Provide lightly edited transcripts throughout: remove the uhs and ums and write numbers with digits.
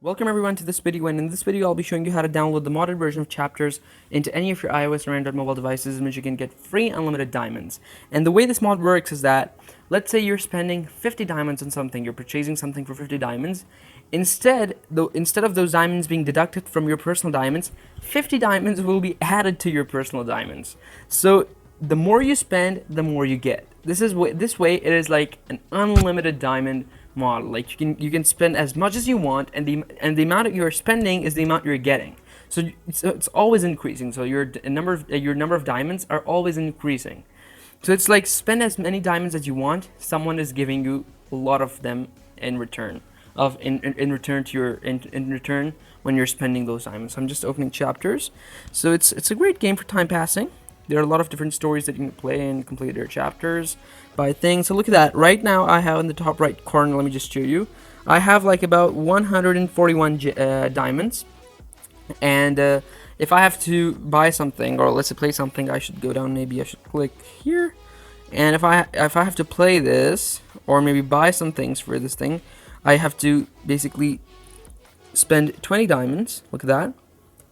Welcome everyone to this video, and in this video I'll be showing you how to download the modded version of Chapters into any of your iOS or Android mobile devices, in which you can get free unlimited diamonds. And the way this mod works is that, let's say you're spending 50 diamonds on something, you're purchasing something for 50 diamonds. Instead of those diamonds being deducted from your personal diamonds, 50 diamonds will be added to your personal diamonds. So the more you spend, the more you get. This way it is like an unlimited diamond model. Like you can spend as much as you want, and the amount that you're spending is the amount you're getting. So it's always increasing. So your number of diamonds are always increasing. So it's like spend as many diamonds as you want. Someone is giving you a lot of them in return in return when you're spending those diamonds. So I'm just opening Chapters. So it's a great game for time passing. There are a lot of different stories that you can play and complete their chapters by things. So look at that. Right now I have in the top right corner, let me just show you, I have like about 141 diamonds. And if I have to buy something, or let's say play something, I should go down, maybe I should click here. And if I have to play this, or maybe buy some things for this thing, I have to basically spend 20 diamonds. Look at that.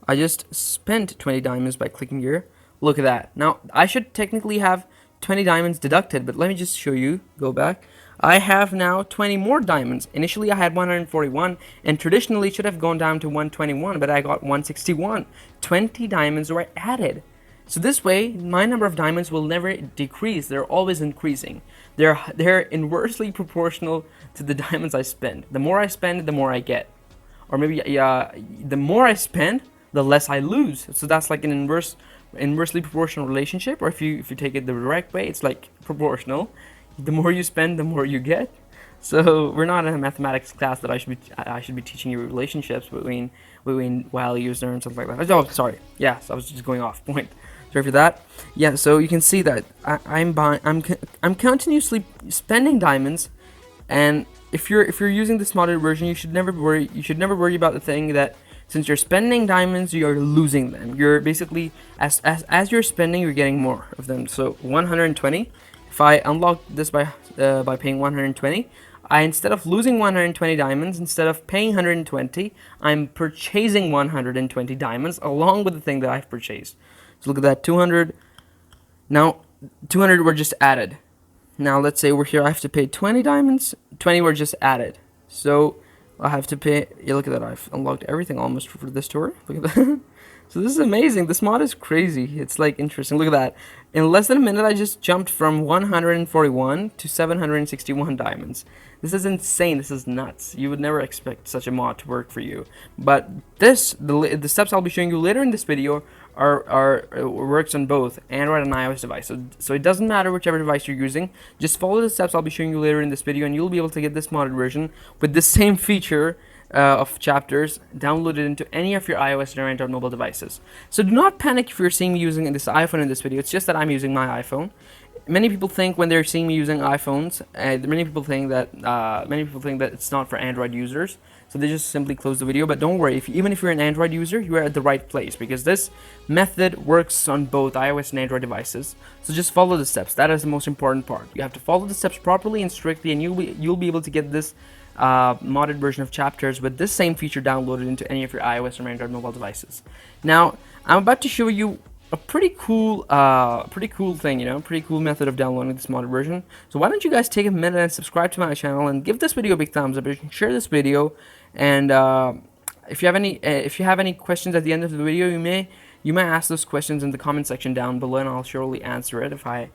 I just spent 20 diamonds by clicking here. Look at that. Now, I should technically have 20 diamonds deducted, but let me just show you. Go back. I have now 20 more diamonds. Initially, I had 141, and traditionally it should have gone down to 121, but I got 161. 20 diamonds were added. So this way, my number of diamonds will never decrease. They're always increasing. They're inversely proportional to the diamonds I spend. The more I spend, the more I get. Or maybe the more I spend, the less I lose. So that's like an inversely proportional relationship. Or if you take it the direct way, it's like proportional. The more you spend, the more you get. So we're not in a mathematics class that I should be teaching you relationships between values and something like that. Oh, sorry. Yes, I was just going off point. Sorry for that. Yeah. So you can see that I'm continuously spending diamonds, and if you're using this modded version, you should never worry about the thing that, since you're spending diamonds, you're losing them. You're basically, as you're spending, you're getting more of them. So 120. If I unlock this by paying 120, instead of losing 120 diamonds, instead of paying 120, I'm purchasing 120 diamonds along with the thing that I've purchased. So look at that, 200. Now 200 were just added. Now let's say we're here. I have to pay 20 diamonds. 20 were just added. So I have to pay. Yeah, look at that. I've unlocked everything almost for this tour. Look at that. So this is amazing. This mod is crazy. It's like interesting. Look at that. In less than a minute, I just jumped from 141 to 761 diamonds. This is insane. This is nuts. You would never expect such a mod to work for you. But the steps I'll be showing you later in this video works on both Android and iOS devices. So it doesn't matter whichever device you're using. Just follow the steps I'll be showing you later in this video, and you'll be able to get this modded version with the same feature of Chapters downloaded into any of your iOS or Android mobile devices. So do not panic if you're seeing me using this iPhone in this video. It's just that I'm using my iPhone. Many people think when they're seeing me using iPhones, many people think that it's not for Android users. So they just simply close the video. But don't worry, even if you're an Android user, you are at the right place, because this method works on both iOS and Android devices. So just follow the steps. That is the most important part. You have to follow the steps properly and strictly, and you'll be able to get this modded version of Chapters with this same feature downloaded into any of your iOS or Android mobile devices. Now, I'm about to show you a pretty cool thing, pretty cool method of downloading this modded version. So why don't you guys take a minute and subscribe to my channel and give this video a big thumbs up. You can share this video, and if you have any questions at the end of the video, you may ask those questions in the comment section down below, and I'll surely answer it if I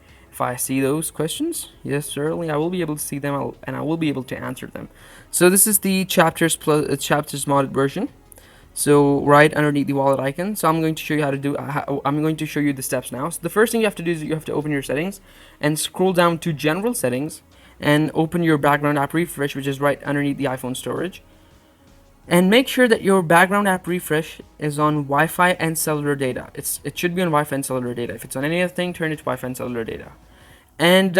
see those questions. Yes, certainly, I will be able to see them, and I will be able to answer them. So this is the Chapters modded version. So right underneath the wallet icon. So I'm going to show you how to do. I'm going to show you the steps now. So the first thing you have to do is you have to open your settings and scroll down to General Settings and open your background app refresh, which is right underneath the iPhone storage. And make sure that your background app refresh is on Wi-Fi and cellular data. It should be on Wi-Fi and cellular data. If it's on any other thing, turn it to Wi-Fi and cellular data. And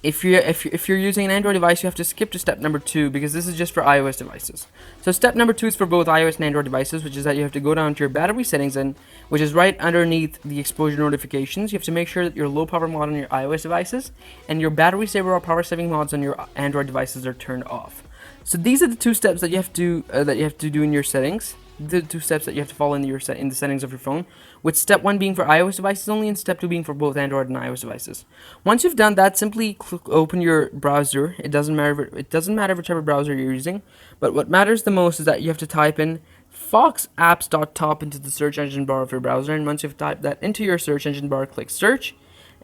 if you're using an Android device, you have to skip to step number 2, because this is just for iOS devices. So step number 2 is for both iOS and Android devices, which is that you have to go down to your battery settings, and which is right underneath the exposure notifications. You have to make sure that your low power mod on your iOS devices and your battery saver or power saving mods on your Android devices are turned off. So these are the two steps that you have to do in your settings. The two steps that you have to follow in the settings of your phone, with step 1 being for iOS devices only and step 2 being for both Android and iOS devices. Once you've done that, simply open your browser. It doesn't matter whichever browser you're using, but what matters the most is that you have to type in foxapps.top into the search engine bar of your browser, and once you've typed that into your search engine bar, click search,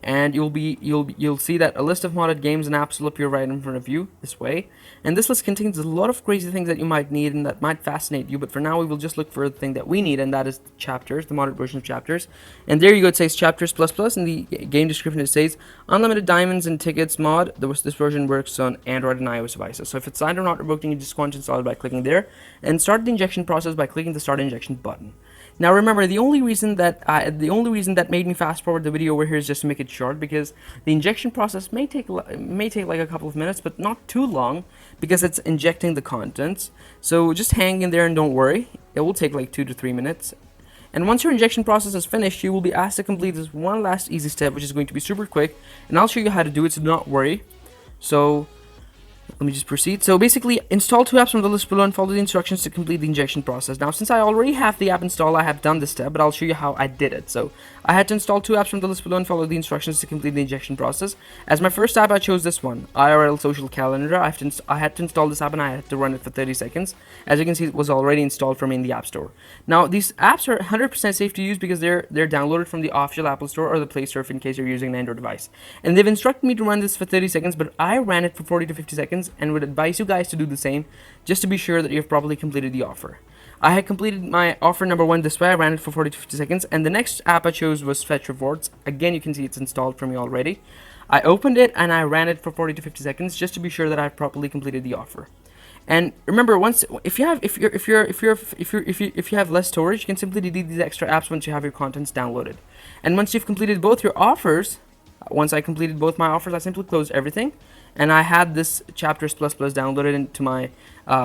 and you'll see that a list of modded games and apps will appear right in front of you this way. And this list contains a lot of crazy things that you might need and that might fascinate you, but for now we will just look for the thing that we need, and that is the chapters, the modded version of chapters. And there you go, it says chapters plus plus. In the game description it says unlimited diamonds and tickets mod. This version works on Android and iOS devices. So if it's signed or not revoked, you just go and install it by clicking there, and start the injection process by clicking the start injection button. Now remember, the only reason that made me fast forward the video over here is just to make it short, because the injection process may take like a couple of minutes, but not too long, because it's injecting the contents. So just hang in there and don't worry. It will take like 2 to 3 minutes. And once your injection process is finished, you will be asked to complete this one last easy step, which is going to be super quick, and I'll show you how to do it, so do not worry. So let me just proceed. So basically, install 2 apps from the list below and follow the instructions to complete the injection process. Now, since I already have the app installed, I have done this step, but I'll show you how I did it. So I had to install 2 apps from the list below and follow the instructions to complete the injection process. As my first app, I chose this one, IRL Social Calendar. I had to install this app and I had to run it for 30 seconds. As you can see, it was already installed for me in the App Store. Now, these apps are 100% safe to use because they're downloaded from the official Apple Store or the Play Store in case you're using an Android device. And they've instructed me to run this for 30 seconds, but I ran it for 40 to 50 seconds and would advise you guys to do the same, just to be sure that you've properly completed the offer. I had completed my offer number 1 this way. I ran it for 40 to 50 seconds, and the next app I chose was Fetch Rewards. Again, you can see it's installed for me already. I opened it and I ran it for 40 to 50 seconds just to be sure that I've properly completed the offer. And remember, if you have less storage, you can simply delete these extra apps once you have your contents downloaded. And once you've completed both your offers, once I completed both my offers, I simply closed everything, and I had this chapters plus plus downloaded into my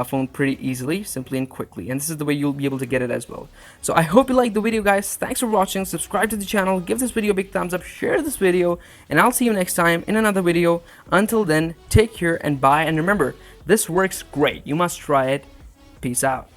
phone pretty easily, simply and quickly. And this is the way you'll be able to get it as well. So I hope you liked the video, guys. Thanks for watching. Subscribe to the channel, give this video a big thumbs up, share this video, and I'll see you next time in another video. Until then, take care and bye. And remember, this works great. You must try it. Peace out.